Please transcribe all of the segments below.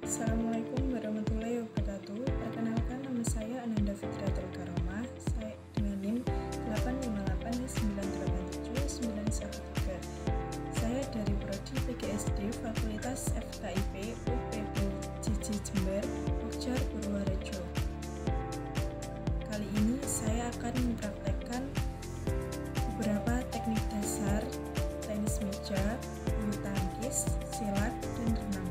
Assalamualaikum warahmatullahi wabarakatuh. Perkenalkan, nama saya Ananda Fitratul Karomah. Saya dengan NIM 858987913. Saya dari Prodi PGSD Fakultas FKIP UPB JJ Jember, Pokja Purworejo. Kali ini saya akan mempraktekkan beberapa teknik dasar tenis meja, bulu tangkis, silat, dan renang.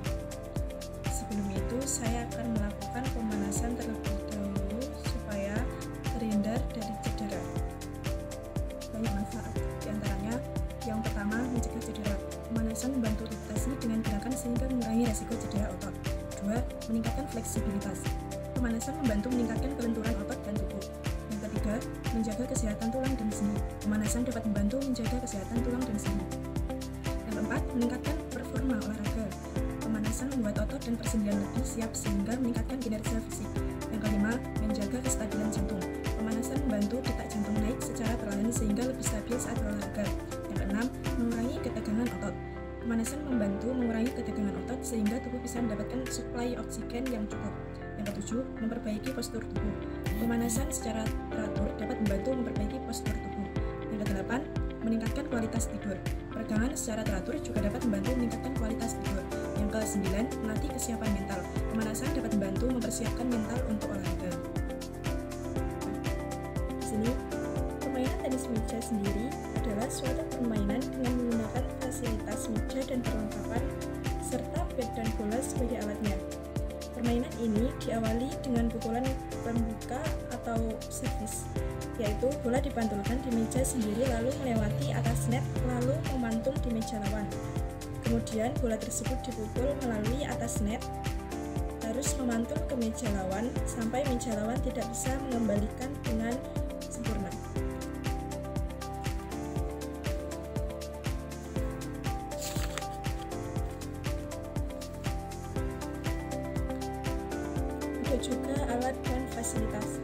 Sebelum itu, saya akan melakukan pemanasan terlebih dahulu supaya terhindar dari cedera. Banyak manfaat, diantaranya yang pertama, mencegah cedera. Pemanasan membantu rotasi dengan gerakan sehingga mengurangi resiko cedera otot. 2. Meningkatkan fleksibilitas. Pemanasan membantu meningkatkan kelenturan otot dan tubuh. Yang ketiga, menjaga kesehatan tulang dan sendi. Pemanasan dapat membantu menjaga kesehatan tulang dan sendi. Yang keempat, meningkatkan performa olahraga. Pemanasan membuat otot dan persendian lebih siap sehingga meningkatkan kinerja fisik. Yang kelima, menjaga kestabilan jantung. Pemanasan membantu detak jantung naik secara perlahan sehingga lebih stabil saat berolahraga. Yang keenam, mengurangi ketegangan otot. Pemanasan membantu mengurangi ketegangan otot sehingga tubuh bisa mendapatkan suplai oksigen yang cukup. Yang ketujuh, memperbaiki postur tubuh. Pemanasan secara teratur dapat membantu memperbaiki postur tubuh. Yang kedelapan, meningkatkan kualitas tidur. Peregangan secara teratur juga dapat membantu meningkatkan kualitas tidur. Yang ke-9, melatih kesiapan mental. Pemanasan dapat membantu mempersiapkan mental untuk olahraga. Di sini, permainan tenis meja sendiri adalah suatu permainan dengan menggunakan fasilitas meja dan perlengkapan, serta bat dan bola sebagai alatnya. Permainan ini diawali dengan pukulan pembuka atau servis, yaitu bola dipantulkan di meja sendiri lalu melewati atas net lalu memantul di meja lawan. Kemudian bola tersebut dipukul melalui atas net, harus memantul ke meja lawan sampai meja lawan tidak bisa mengembalikan dengan sempurna. Ada juga alat dan fasilitas.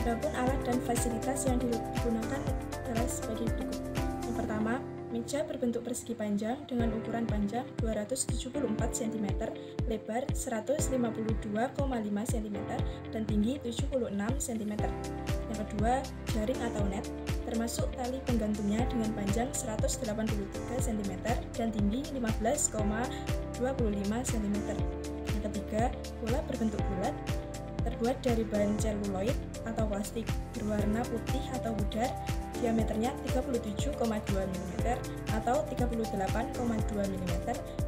Adapun alat dan fasilitas yang digunakan adalah sebagai berikut. Yang pertama, meja berbentuk persegi panjang dengan ukuran panjang 274 cm, lebar 152,5 cm, dan tinggi 76 cm. Yang kedua, jaring atau net, termasuk tali penggantungnya dengan panjang 183 cm dan tinggi 15,25 cm. Yang ketiga, bola berbentuk bulat, terbuat dari bahan seluloid atau plastik, berwarna putih atau pudar, diameternya 37,2 mm atau 38,2 mm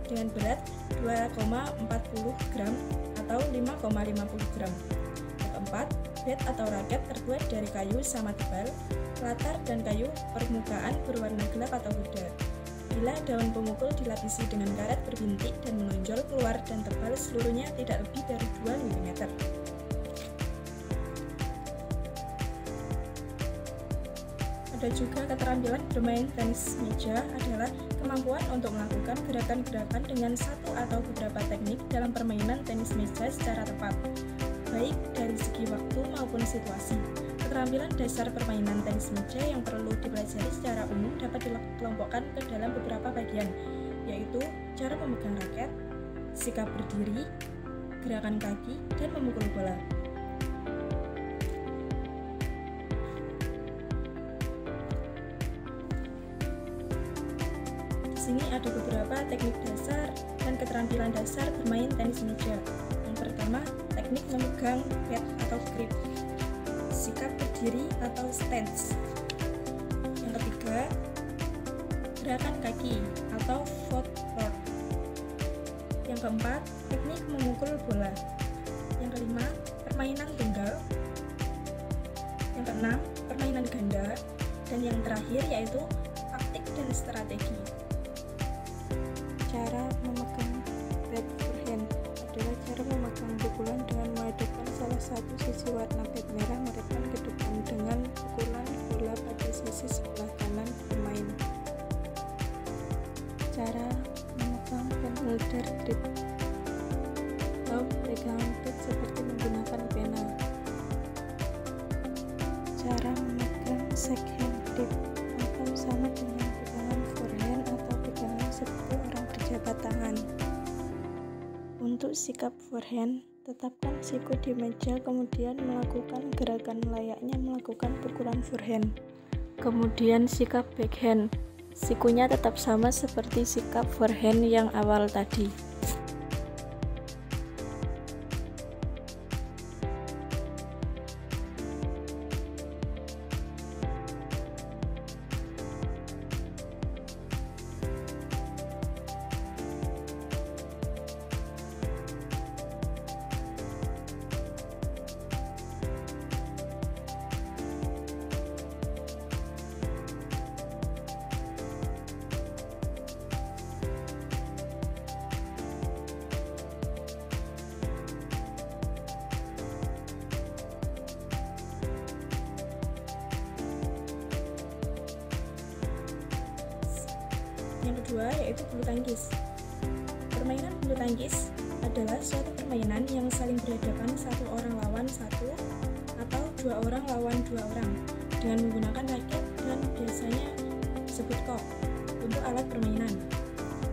dengan berat 2,40 gram atau 5,50 gram. Yang keempat, bat atau raket terbuat dari kayu sama tebal, latar dan kayu permukaan berwarna gelap atau pudar. Bila daun pemukul dilapisi dengan karet berbintik dan menonjol keluar dan tebal, seluruhnya tidak lebih dari 2 mm. Ada juga keterampilan bermain tenis meja adalah kemampuan untuk melakukan gerakan-gerakan dengan satu atau beberapa teknik dalam permainan tenis meja secara tepat, baik dari segi waktu maupun situasi. Keterampilan dasar permainan tenis meja yang perlu dipelajari secara umum dapat dikelompokkan ke dalam beberapa bagian, yaitu cara memegang raket, sikap berdiri, gerakan kaki, dan memukul bola. Di sini ada beberapa teknik dasar dan keterampilan dasar bermain tenis meja. Yang pertama, teknik memegang bat atau grip, sikap berdiri atau stance. Yang ketiga, gerakan kaki atau footwork. Yang keempat, teknik memukul bola. Yang kelima, permainan tunggal. Yang keenam, permainan ganda. Dan yang terakhir yaitu taktik dan strategi. Cara memegang bat forehand adalah cara memegang pukulan dengan menghadapkan salah satu posisi warna bat merah merekam ke depan dengan pukulan bola pada sisi sebelah kanan pemain. Cara memegang pen holder grip atau pegangan bat seperti menggunakan pena. Cara memegang shake hand grip atau sama dengan pegangan forehand atau pegangan seperti orang berjabat tangan. Untuk sikap forehand, tetapkan siku di meja kemudian melakukan gerakan layaknya melakukan pukulan forehand. Kemudian sikap backhand, sikunya tetap sama seperti sikap forehand yang awal tadi. Yang kedua yaitu bulu tangkis. Permainan bulu tangkis adalah suatu permainan yang saling berhadapan satu orang lawan satu atau dua orang lawan dua orang dengan menggunakan raket dan biasanya disebut kok untuk alat permainan.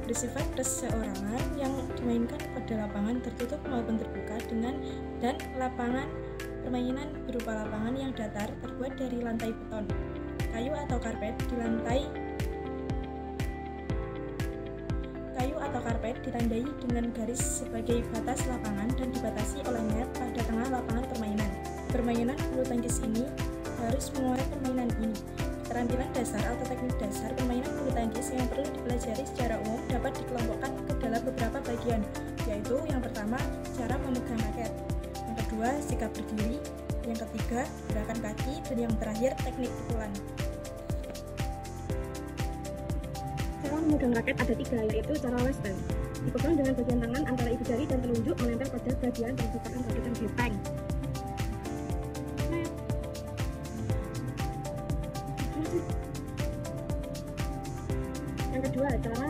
Bersifat perseorangan yang dimainkan pada lapangan tertutup maupun terbuka dan lapangan permainan berupa lapangan yang datar terbuat dari lantai beton, kayu atau karpet ditandai dengan garis sebagai batas lapangan dan dibatasi oleh net pada tengah lapangan permainan. Permainan bulu tangkis ini harus menguasai permainan ini. Keterampilan dasar atau teknik dasar permainan bulu tangkis yang perlu dipelajari secara umum dapat dikelompokkan ke dalam beberapa bagian, yaitu yang pertama, cara memegang raket, yang kedua, sikap berdiri, yang ketiga, gerakan kaki, dan yang terakhir, teknik pukulan. Cara memegang raket ada tiga, yaitu cara western. Dipegang dengan bagian tangan antara ibu jari dan telunjuk menempel pada bagian permukaan raketan gepeng. Yang kedua, cara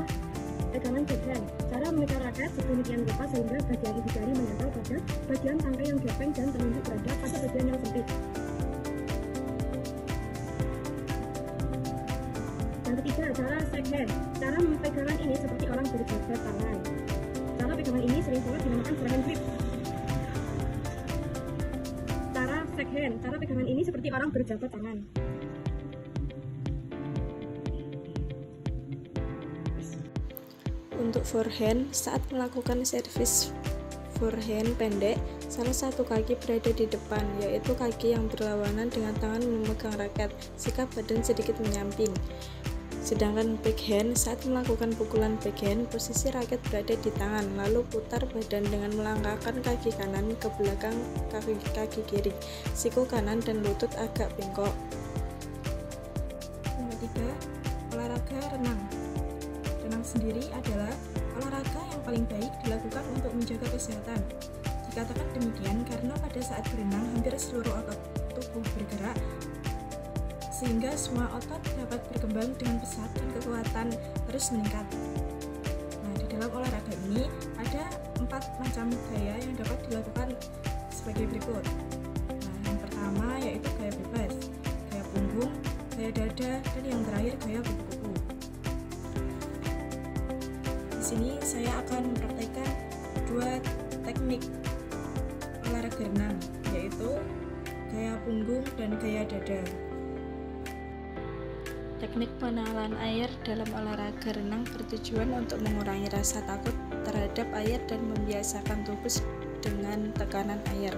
pegangan backhand. Cara memegang raket sedemikian rupa sehingga bagian ibu jari menempel pada bagian tangkai yang gepeng dan telunjuk berada pada bagian yang sempit. Yang ketiga, cara shake hand. Cara pegangan ini seperti orang berjabat tangan. Cara pegangan ini sering banget dinamakan forehand grip. Cara shake hand. Cara pegangan ini seperti orang berjabat tangan. Untuk forehand, saat melakukan servis forehand pendek, salah satu kaki berada di depan, yaitu kaki yang berlawanan dengan tangan memegang raket, sikap badan sedikit menyamping. Sedangkan backhand, saat melakukan pukulan backhand, posisi raket berada di tangan, lalu putar badan dengan melangkahkan kaki kanan ke belakang kaki kiri, siku kanan dan lutut agak bengkok. Yang ketiga, olahraga renang. Renang sendiri adalah olahraga yang paling baik dilakukan untuk menjaga kesehatan. Dikatakan demikian karena pada saat berenang hampir seluruh otot tubuh bergerak sehingga semua otot dapat berkembang dengan pesat dan kekuatan terus meningkat. Nah, di dalam olahraga ini ada 4 macam gaya yang dapat dilakukan sebagai berikut. Nah, yang pertama yaitu gaya bebas, gaya punggung, gaya dada, dan yang terakhir gaya kupu-kupu. Di sini saya akan mempraktikkan 2 teknik olahraga renang, yaitu gaya punggung dan gaya dada. Teknik penahan air dalam olahraga renang bertujuan untuk mengurangi rasa takut terhadap air dan membiasakan tubuh dengan tekanan air.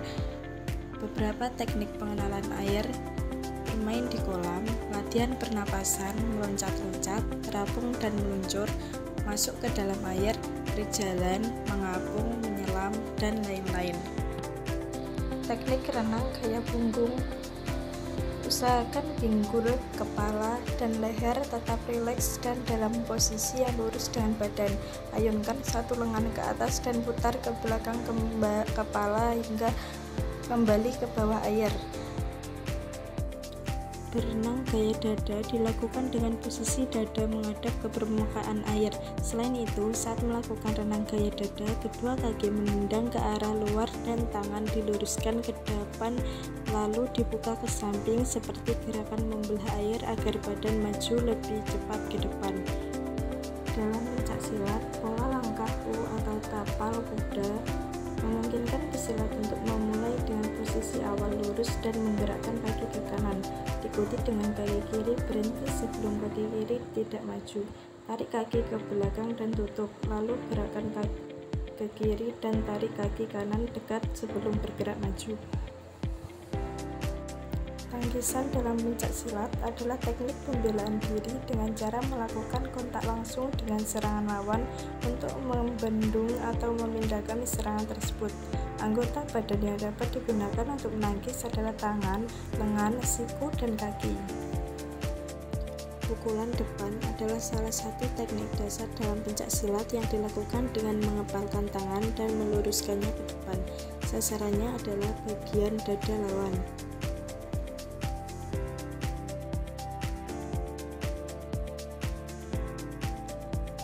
Beberapa teknik pengenalan air: bermain di kolam, latihan pernapasan, meloncat-loncat, terapung dan meluncur, masuk ke dalam air, berjalan, mengapung, menyelam, dan lain-lain. Teknik renang gaya punggung. Usahakan pinggul, kepala, dan leher tetap rileks dan dalam posisi yang lurus dengan badan. Ayunkan satu lengan ke atas dan putar ke belakang kepala hingga Kembali ke bawah air. Berenang gaya dada dilakukan dengan posisi dada menghadap ke permukaan air. Selain itu, saat melakukan renang gaya dada, kedua kaki menendang ke arah luar dan tangan diluruskan ke depan lalu dibuka ke samping seperti gerakan membelah air agar badan maju lebih cepat ke depan. Dalam pencaksilat, pola langkah U atau tapal kuda memungkinkan pesilat untuk memulai dengan posisi awal lurus dan menggerakkan kaki ke kanan, diikuti dengan kaki kiri berhenti sebelum kaki kiri tidak maju, tarik kaki ke belakang dan tutup, lalu gerakan kaki ke kiri dan tarik kaki kanan dekat sebelum bergerak maju. Tangkisan dalam pencaksilat adalah teknik pembelaan diri dengan cara melakukan kontak langsung dengan serangan lawan untuk membendung atau memindahkan serangan tersebut. Anggota badan yang dapat digunakan untuk menangkis adalah tangan, lengan, siku, dan kaki. Pukulan depan adalah salah satu teknik dasar dalam pencaksilat yang dilakukan dengan mengepalkan tangan dan meluruskannya ke depan. Sasarannya adalah bagian dada lawan.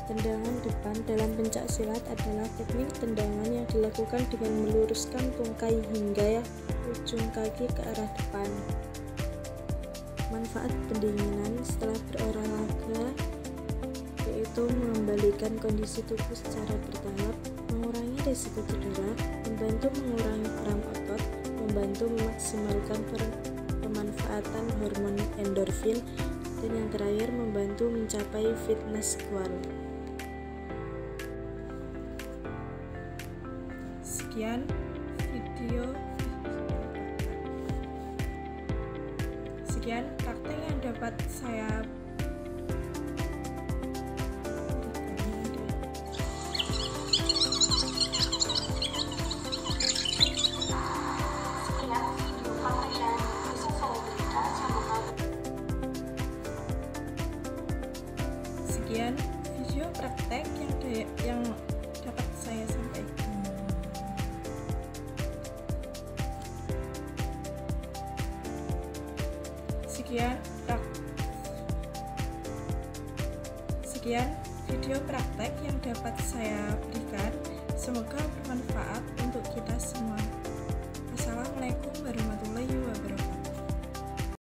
Tendangan depan dalam pencaksilat adalah teknik tendangan yang dilakukan dengan meluruskan tungkai hingga ujung kaki ke arah depan. Manfaat pendinginan setelah berolahraga yaitu mengembalikan kondisi tubuh secara bertahap, mengurangi risiko cedera, membantu mengurangi kram otot, membantu memaksimalkan pemanfaatan hormon endorfin, dan yang terakhir membantu mencapai fitness goal. Sekian praktek yang dapat saya Sekian video praktek yang dapat saya sampaikan. Sekian video praktek yang dapat saya berikan. Semoga bermanfaat untuk kita semua. Assalamualaikum warahmatullahi wabarakatuh.